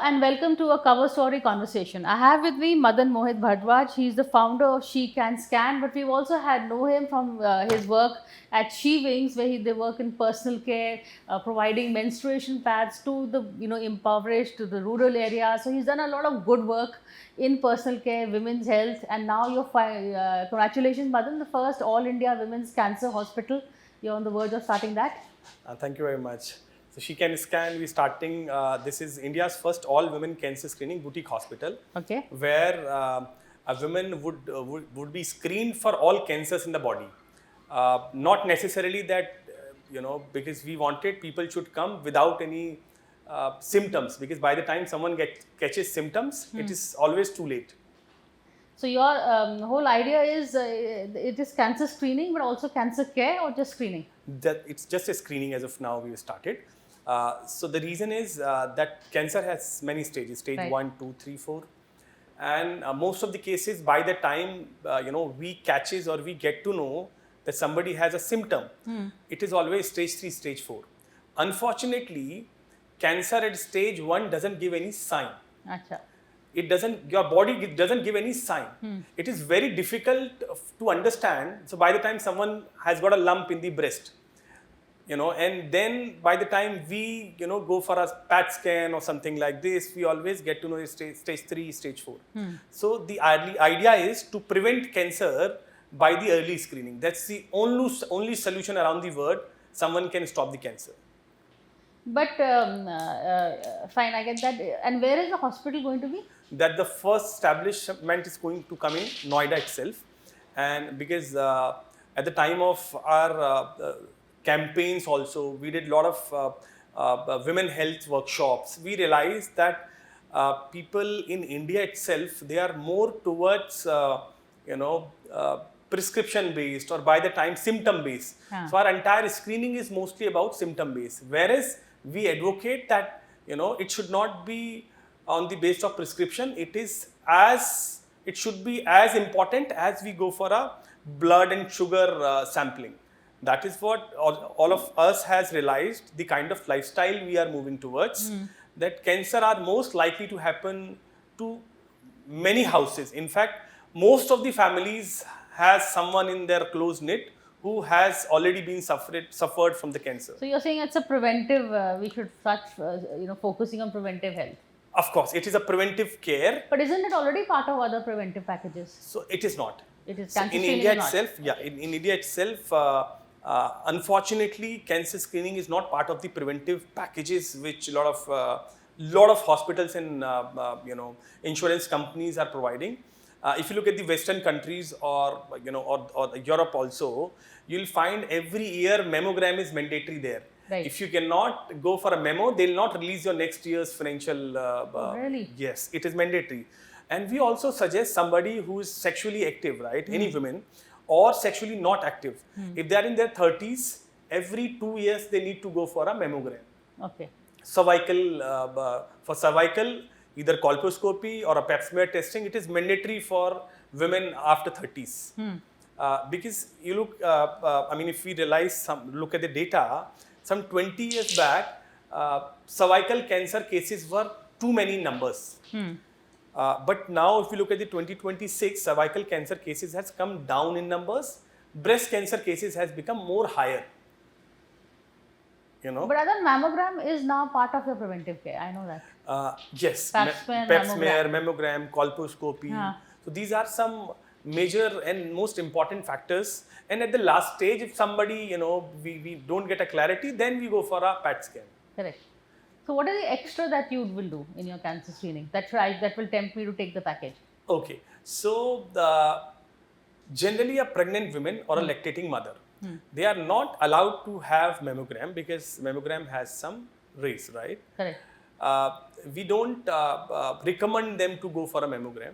and welcome to a cover story conversation. I have with me Madan Mohit Bharadwaj. He is the founder of SheCanScan, but we've also had know him from his work at She where they work in personal care, providing menstruation pads to the impoverished, to the rural areas. So he's done a lot of good work in personal care, women's health, and now congratulations, Madan, the first All India Women's Cancer Hospital. You're on the verge of starting that. Thank you very much. So SheCanScan, we starting. This is India's first all-women cancer screening boutique hospital. Okay. Where a woman would be screened for all cancers in the body. Not necessarily that because we wanted people should come without any symptoms, because by the time someone catches symptoms, it is always too late. So your whole idea is it is cancer screening, but also cancer care, or just screening? That it's just a screening as of now. We started. So the reason is that cancer has many stages: stage Right. 1, 2, 3, 4, and most of the cases, by the time we catches or we get to know that somebody has a symptom, it is always stage 3, stage 4. Unfortunately, cancer at stage 1 doesn't give any sign. Acha. Your body doesn't give any sign. It is very difficult to understand. So by the time someone has got a lump in the breast, and then by the time we go for a PAT scan or something like this, we always get to know stage 3, stage 4. So the idea is to prevent cancer by the early screening. That's the only solution around the world someone can stop the cancer. But fine, I get that. And where is the hospital going to be? That the first establishment is going to come in Noida itself, and because at the time of our campaigns also, we did a lot of women health workshops. We realized that people in India itself, they are more towards prescription based, or by the time symptom based. So our entire screening is mostly about symptom based, whereas we advocate that it should not be on the base of prescription. It should be as important as we go for a blood and sugar sampling. That is what all of us has realized, the kind of lifestyle we are moving towards, that cancer are most likely to happen to many houses. In fact, most of the families has someone in their close knit who has already been suffered from the cancer. So you're saying it's a preventive, we should start focusing on preventive health. Of course, it is a preventive care. But isn't it already part of other preventive packages? So it is not. It is So cancer in screening India is not. itself, in India itself, unfortunately, cancer screening is not part of the preventive packages which a lot of hospitals and insurance companies are providing. If you look at the Western countries or Europe also, you'll find every year mammogram is mandatory there. Right. If you cannot go for a mammo, they'll not release your next year's financial. Really? Yes, it is mandatory. And we also suggest somebody who is sexually active, right? Any women, or sexually not active. If they are in their 30s, every 2 years they need to go for a mammogram. Okay. For cervical, either colposcopy or a pap smear testing, it is mandatory for women after 30s. Because you look, if we look at the data, some 20 years back, cervical cancer cases were too many numbers. But now if you look at the 2026, cervical cancer cases has come down in numbers. Breast cancer cases has become more higher. But other mammogram is now part of your preventive care. I know that. Yes, Pap smear, pap smear, mammogram, colposcopy. So these are some major and most important factors. And at the last stage, if somebody, we don't get a clarity, then we go for a PAT scan. Correct. So what is the extra that you will do in your cancer screening that will tempt me to take the package? Okay. So generally a pregnant woman or a lactating mother, they are not allowed to have mammogram because mammogram has some rays, right? Correct. We don't recommend them to go for a mammogram.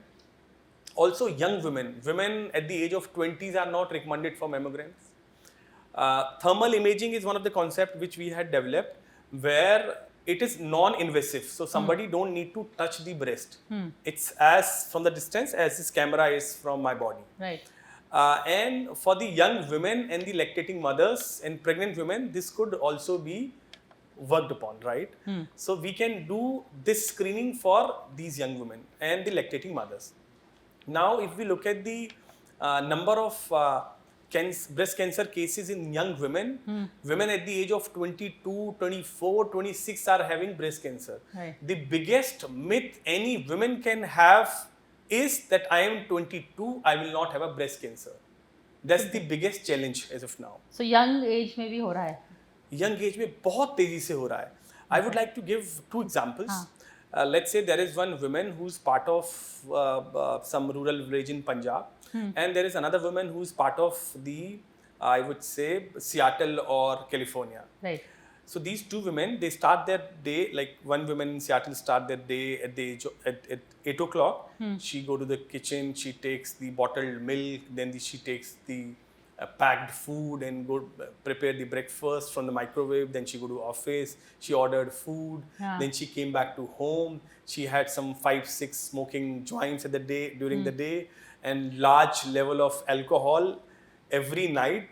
Also, young women at the age of 20s are not recommended for mammograms. Thermal imaging is one of the concepts which we had developed, where it is non-invasive. So somebody don't need to touch the breast. It's as from the distance as this camera is from my body. Right. And for the young women and the lactating mothers and pregnant women, this could also be worked upon, right? So we can do this screening for these young women and the lactating mothers. Now, if we look at the number of breast cancer cases in young women, women at the age of 22, 24, 26 are having breast cancer. Right. The biggest myth any women can have is that I am 22, I will not have a breast cancer. That's the biggest challenge as of now. So young age में भी हो रहा है. Young age में बहुत तेजी से हो रहा है. I would like to give two examples. Let's say there is one woman who's part of some rural village in Punjab, and there is another woman who's part of the, I would say, Seattle or California. Right. So these two women, they start their day, like one woman in Seattle start their day at the age of, at 8 o'clock. She go to the kitchen, she takes the bottled milk, then she takes the packed food and go prepare the breakfast from the microwave. Then she go to office, she ordered food, then she came back to home. She had some 5-6 smoking joints at the day, during the day, and large level of alcohol every night.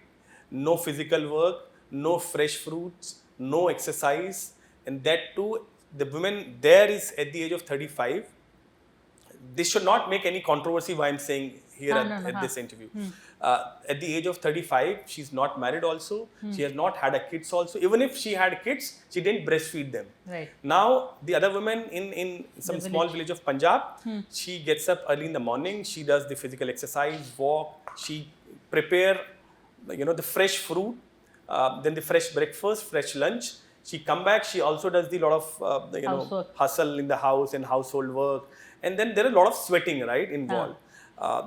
No physical work, no fresh fruits, no exercise, and that too, the woman there is at the age of 35. This should not make any controversy why I'm saying here at this interview. At the age of 35, she's not married also. She has not had a kids also. Even if she had kids, she didn't breastfeed them. Right. Now, the other woman in some small village of Punjab, she gets up early in the morning, she does the physical exercise, walk, she prepare, the fresh fruit, then the fresh breakfast, fresh lunch. She come back, she also does the lot of hustle in the house and household work. And then there is a lot of sweating, right, involved.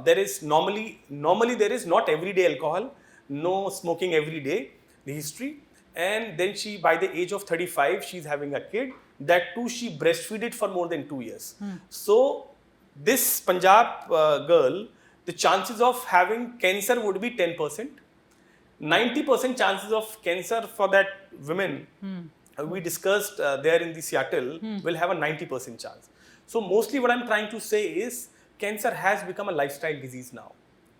There is normally there is not everyday alcohol, no smoking every day, the history. And then she, by the age of 35, she's having a kid. That too, she breastfeeded for more than 2 years. So this Punjab girl, the chances of having cancer would be 10%. 90% chances of cancer for that women we discussed there in the Seattle will have a 90% chance. So mostly what I'm trying to say is cancer has become a lifestyle disease now.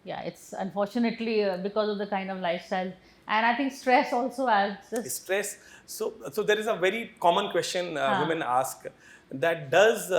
Yeah, it's unfortunately because of the kind of lifestyle, and I think stress also adds. Stress. So there is a very common question women ask, that does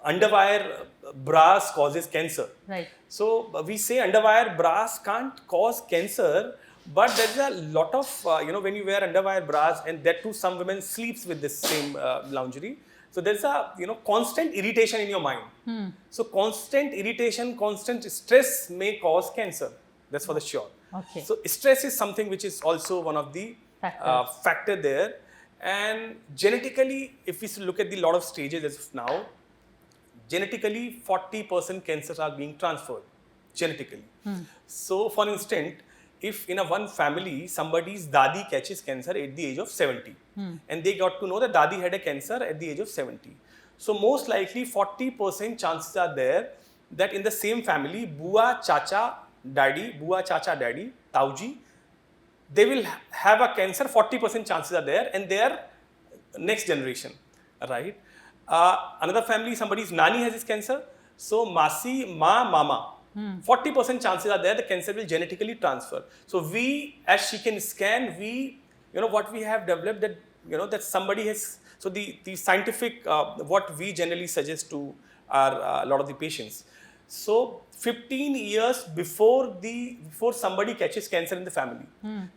underwire bras causes cancer? Right. So we say underwire bras can't cause cancer, but there's a lot of when you wear underwire bras, and that too some women sleeps with this same lingerie. So there's a constant irritation in your mind. So constant irritation, constant stress may cause cancer. That's for the sure. Okay. So stress is something which is also one of the factor there. And genetically, if we look at the lot of stages as of now, genetically 40% cancers are being transferred genetically. So for instance, if in a one family somebody's dadi catches cancer at the age of 70 and they got to know that dadi had a cancer at the age of 70. So most likely 40% chances are there that in the same family, bua, chacha, daddy, tauji, they will have a cancer. 40% chances are there, and their next generation, right? Another family, somebody's nani has this cancer. So masi, mama. 40% chances are there the cancer will genetically transfer. So we, as SheCanScan, we, what we have developed that, that somebody has, so the scientific, what we generally suggest to our, a lot of the patients. So 15 years before somebody catches cancer in the family.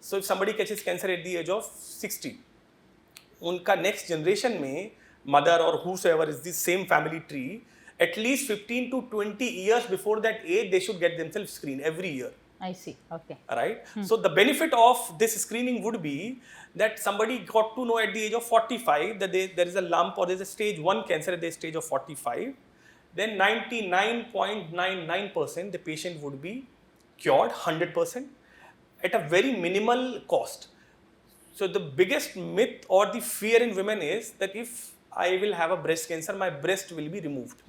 So if somebody catches cancer at the age of 60, unka next generation mein, mother or whosoever is the same family tree, at least 15 to 20 years before that age, they should get themselves screened every year. I see. Okay. Right? So the benefit of this screening would be that somebody got to know at the age of 45 that there is a lump or there is a stage 1 cancer at the stage of 45. Then 99.99% the patient would be cured 100% at a very minimal cost. So the biggest myth or the fear in women is that if I will have a breast cancer, my breast will be removed.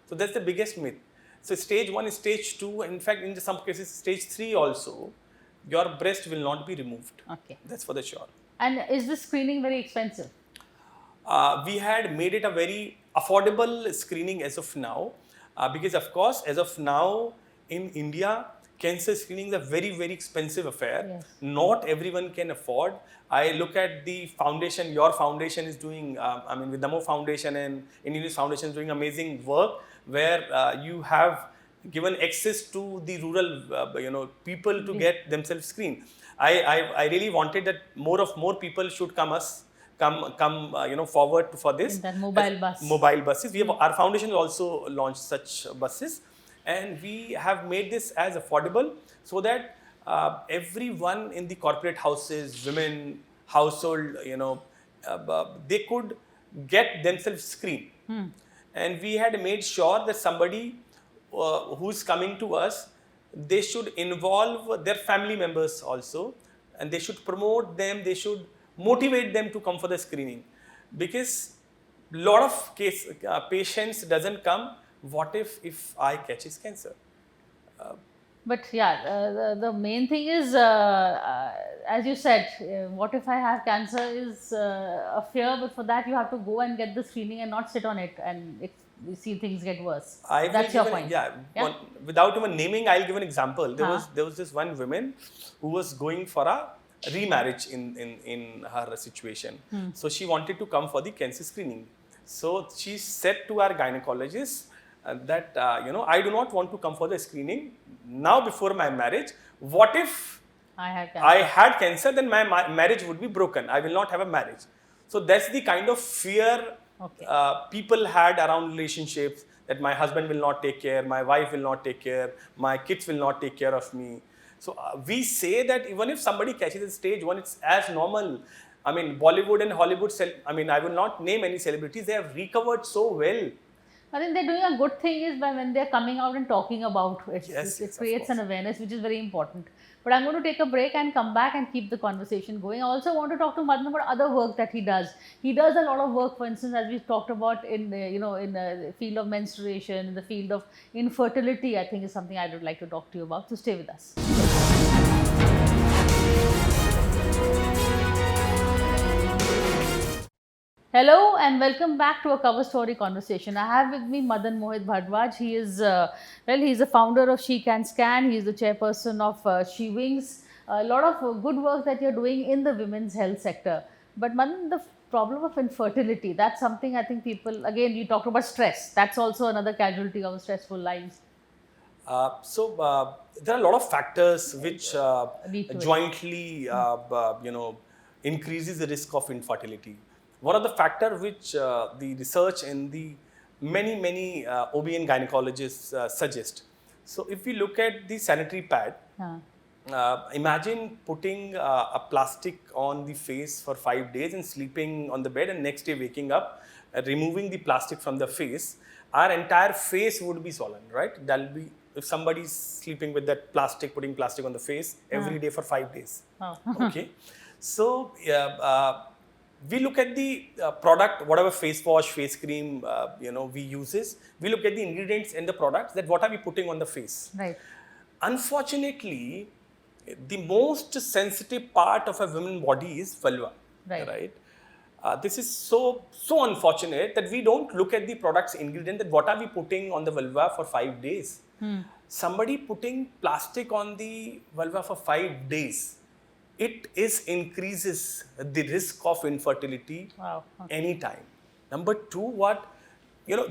So that's the biggest myth. So stage 1, stage 2, in fact in some cases stage 3 also, your breast will not be removed. Okay. That's for the sure. And is this screening very expensive? We had made it a very affordable screening as of now, because of course as of now in India, cancer screening is a very, very expensive affair. Yes. Not everyone can afford. I look at the foundation, your foundation is doing, with Namo Foundation and Indian News Foundation is doing amazing work where you have given access to the rural, people to get themselves screened. I really wanted that more people should come forward for this. In that mobile bus. Mobile buses. We have our foundation has also launched such buses, and we have made this as affordable so that everyone in the corporate houses, women, household, they could get themselves screened. And we had made sure that somebody who's coming to us, they should involve their family members also, and they should promote them, they should motivate them to come for the screening, because lot of patients doesn't come. What if I catches cancer? But yeah, the main thing is, as you said, what if I have cancer is a fear, but for that you have to go and get the screening and not sit on it, and if we see things get worse. That's your point. Without even naming, I'll give an example. There was this one woman who was going for a remarriage in her situation. So she wanted to come for the cancer screening. So she said to our gynecologist that I do not want to come for the screening now before my marriage. What if I had cancer? Then my marriage would be broken. I will not have a marriage. So that's the kind of fear people had around relationships, that my husband will not take care, my wife will not take care, my kids will not take care of me. So we say that even if somebody catches a stage 1, it's as normal. I mean, Bollywood and Hollywood, I will not name any celebrities, they have recovered so well. I think they're doing a good thing is by when they're coming out and talking about it. Yes, it creates an awareness, which is very important. But I'm going to take a break and come back and keep the conversation going. I also want to talk to Madan about other work that he does. He does a lot of work, for instance, as we've talked about in the field of menstruation, in the field of infertility. I think is something I would like to talk to you about. So stay with us. Hello and welcome back to a cover story conversation. I have with me Madan Mohit Bharadwaj. He is, he's the founder of SheCanScan. He is the chairperson of SheWings. A lot of good work that you're doing in the women's health sector. But Madan, the problem of infertility, that's something I think people, again, you talked about stress. That's also another casualty of stressful lives. There are a lot of factors which jointly, increases the risk of infertility. One of the factors which the research and the many OB-GYN gynecologists suggest. So if we look at the sanitary pad, imagine putting a plastic on the face for 5 days and sleeping on the bed, and next day waking up, removing the plastic from the face. Our entire face would be swollen, right? That'll be, if somebody is sleeping with that plastic, putting plastic on the face every day for 5 days. Okay. So we look at the product, whatever face wash, face cream, we uses. We look at the ingredients in the products, that what are we putting on the face. Right. Unfortunately, the most sensitive part of a woman's body is vulva. Right. This is so unfortunate that we don't look at the product's ingredient, that what are we putting on the vulva for 5 days. Somebody putting plastic on the vulva for 5 days, it increases the risk of infertility anytime. Number two,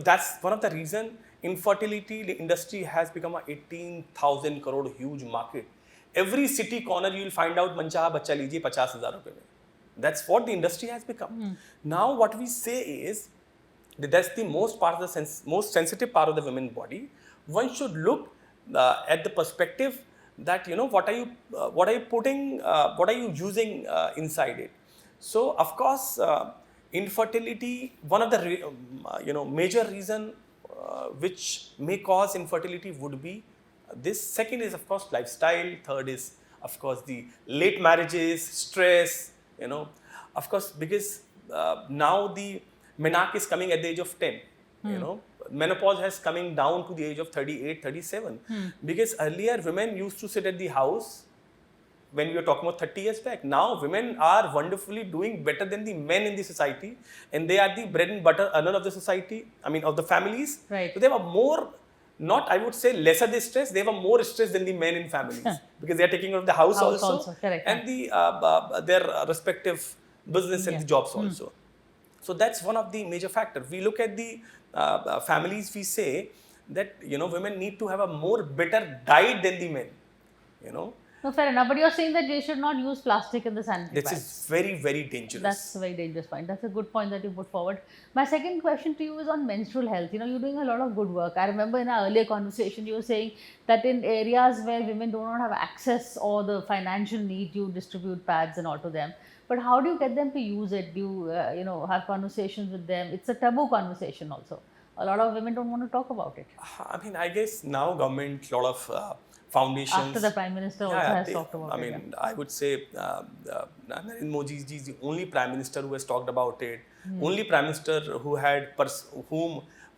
that's one of the reasons infertility industry has become a 18,000 crore huge market. Every city corner you will find out, manchaha bacha lijiye 50,000 rupees mein. That's what the industry has become. Now what we say is that that's the most sensitive part of the women's body. One should look at the perspective that what are you putting, what are you using inside it. So of course infertility, one of the major reason which may cause infertility would be this. Second is of course lifestyle. Third is of course the late marriages, stress, of course, because now the menarche is coming at the age of 10. Menopause has coming down to the age of 38, 37. Because earlier women used to sit at the house when we were talking about 30 years back. Now women are wonderfully doing better than the men in the society, and they are the bread and butter earner of the society, of the families. Right. So they have a more not, I would say, lesser the stress, they have a more stress than the men in families because they are taking care of the house also correct, and their respective business and the jobs also. So that's one of the major factors. We look at the families, we say that, women need to have a more better diet than the men, No, fair enough. But you're saying that they should not use plastic in the sanitary This pads. is very, very dangerous. That's a very dangerous point. That's a good point that you put forward. My second question to you is on menstrual health. You're doing a lot of good work. I remember in our earlier conversation, you were saying that in areas where women do not have access or the financial need, you distribute pads and all to them. But how do you get them to use it? Do you, have conversations with them? It's a taboo conversation also. A lot of women don't want to talk about it. I mean, I guess now government, a lot of foundations. After the Prime Minister also has talked about it. I mean, I would say Narendra Modi ji is the only Prime Minister who has talked about it. Only Prime Minister who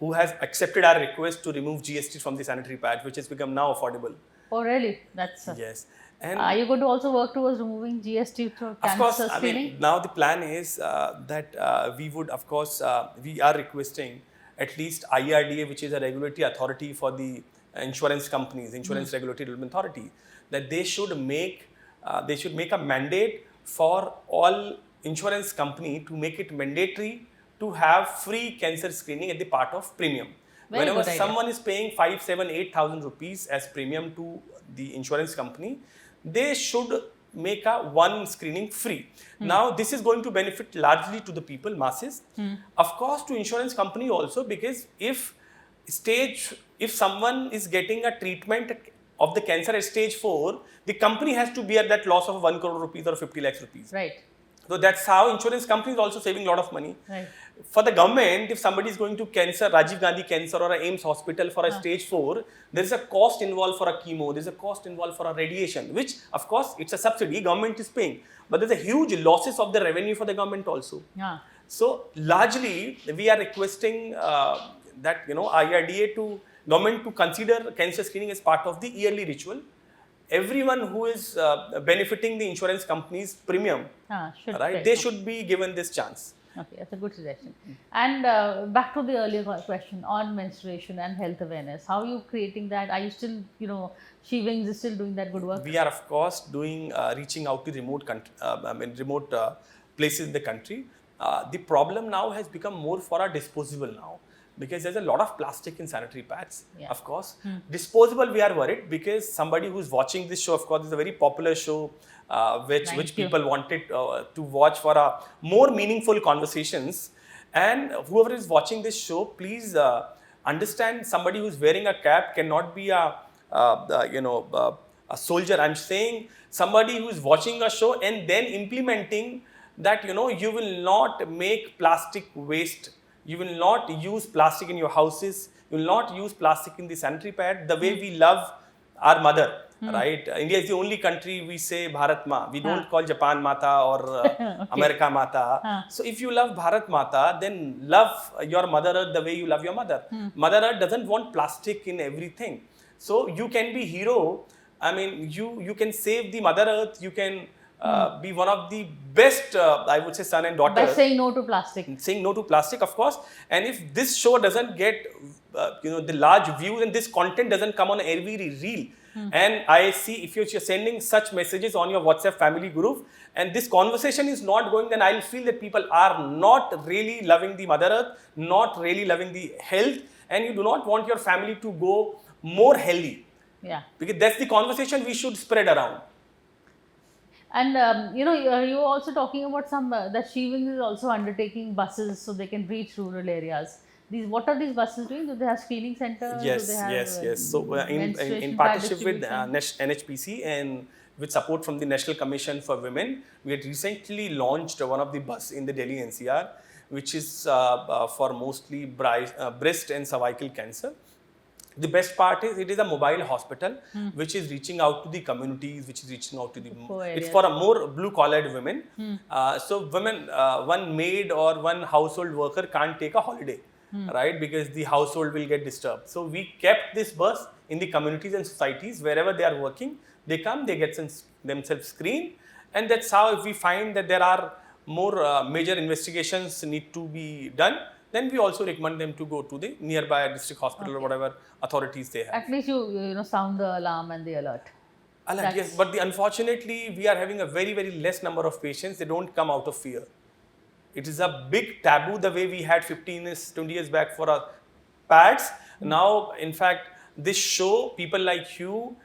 who has accepted our request to remove GST from the sanitary pad, which has become now affordable. Oh, really? That's yes. And are you going to also work towards removing GST for cancer of course, screening? I mean, now the plan is that we would, of course, we are requesting at least IRDA, which is a regulatory authority for the insurance companies, Insurance Regulatory Development Authority, that they should make a mandate for all insurance company to make it mandatory to have free cancer screening at the part of premium. Very Whenever good someone is paying 5, 7, 8,000 rupees as premium to the insurance company, they should make one screening free. Now, this is going to benefit largely to the people, masses. Of course, to insurance company also, because if someone is getting a treatment of the cancer at stage 4, the company has to bear that loss of 1 crore rupees or 50 lakhs rupees. Right. So that's how insurance companies also saving a lot of money. Right. For the government, if somebody is going to Rajiv Gandhi Cancer or a AIMS hospital for a stage 4, there is a cost involved for a chemo, there is a cost involved for a radiation, which of course it's a subsidy, government is paying. But there's a huge losses of the revenue for the government also. Yeah. So largely, we are requesting that IRDA to government to consider cancer screening as part of the yearly ritual. Everyone who is benefiting the insurance company's premium, they should be given this chance. Okay, that's a good suggestion. And back to the earlier question on menstruation and health awareness. How are you creating that? Are you still, SheWings is still doing that good work? We are, of course, doing reaching out to remote places in the country. The problem now has become more for our disposable now, because there's a lot of plastic in sanitary pads, of course. Disposable, we are worried because somebody who's watching this show, of course, is a very popular show which people wanted to watch for more meaningful conversations. And whoever is watching this show, please understand, somebody who's wearing a cap cannot be a soldier. I'm saying somebody who's watching a show and then implementing that, you will not make plastic waste. You will not use plastic in your houses. You will not use plastic in the sanitary pad the way we love our mother, right? India is the only country we say Bharat Ma. We don't call Japan Mata or America Mata. So if you love Bharat Mata, then love your Mother Earth the way you love your mother. Mother Earth doesn't want plastic in everything. So you can be hero. I mean, you can save the Mother Earth. You can be one of the best, I would say, son and daughter. By saying no to plastic. Saying no to plastic, of course. And if this show doesn't get, the large views and this content doesn't come on every reel, and I see if you're sending such messages on your WhatsApp family group, and this conversation is not going, then I'll feel that people are not really loving the Mother Earth, not really loving the health, and you do not want your family to go more healthy. Yeah. Because that's the conversation we should spread around. And you're also talking about that SheWings is also undertaking buses so they can reach rural areas. What are these buses doing? Do they have screening centers? Yes. So in partnership with NHPC and with support from the National Commission for Women, we had recently launched one of the bus in the Delhi NCR, which is for mostly breast and cervical cancer. The best part is it is a mobile hospital which is reaching out to the communities, which is reaching out to the... It's for a more blue-collared women. So women, one maid or one household worker can't take a holiday, right? Because the household will get disturbed. So we kept this bus in the communities and societies. Wherever they are working, they come, they get themselves screened. And that's how, if we find that there are more major investigations need to be done, then we also recommend them to go to the nearby district hospital or whatever authorities they have. At least you sound the alarm and the alert. Alert, yes, but unfortunately, we are having a very, very less number of patients. They don't come out of fear. It is a big taboo the way we had 20 years back for our pads. Now, in fact, this show, people like you,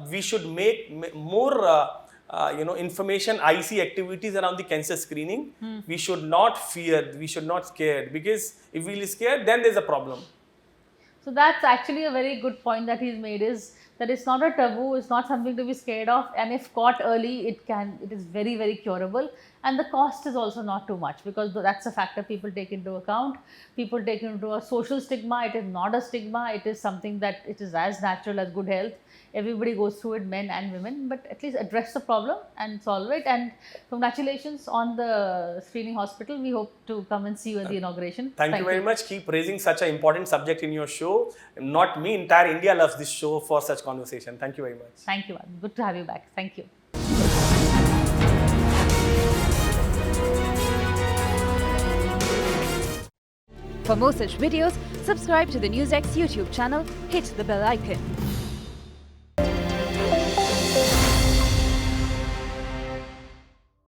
we should make more information IC activities around the cancer screening. We should not fear, we should not scare, because if we are scared, then there's a problem. So that's actually a very good point that he's made, is that it's not a taboo, it's not something to be scared of, and if caught early, it is very, very curable, and the cost is also not too much, because that's a factor people take into account. People take into a social stigma. It is not a stigma, it is something that it is as natural as good health. Everybody goes through it, men and women, but at least address the problem and solve it. And congratulations on the screening hospital. We hope to come and see you at the inauguration. Thank you very much. Keep raising such an important subject in your show. Not me, entire India loves this show for such conversation. Thank you very much. Thank you. Good to have you back. Thank you. For more such videos, subscribe to the NewsX YouTube channel, hit the bell icon.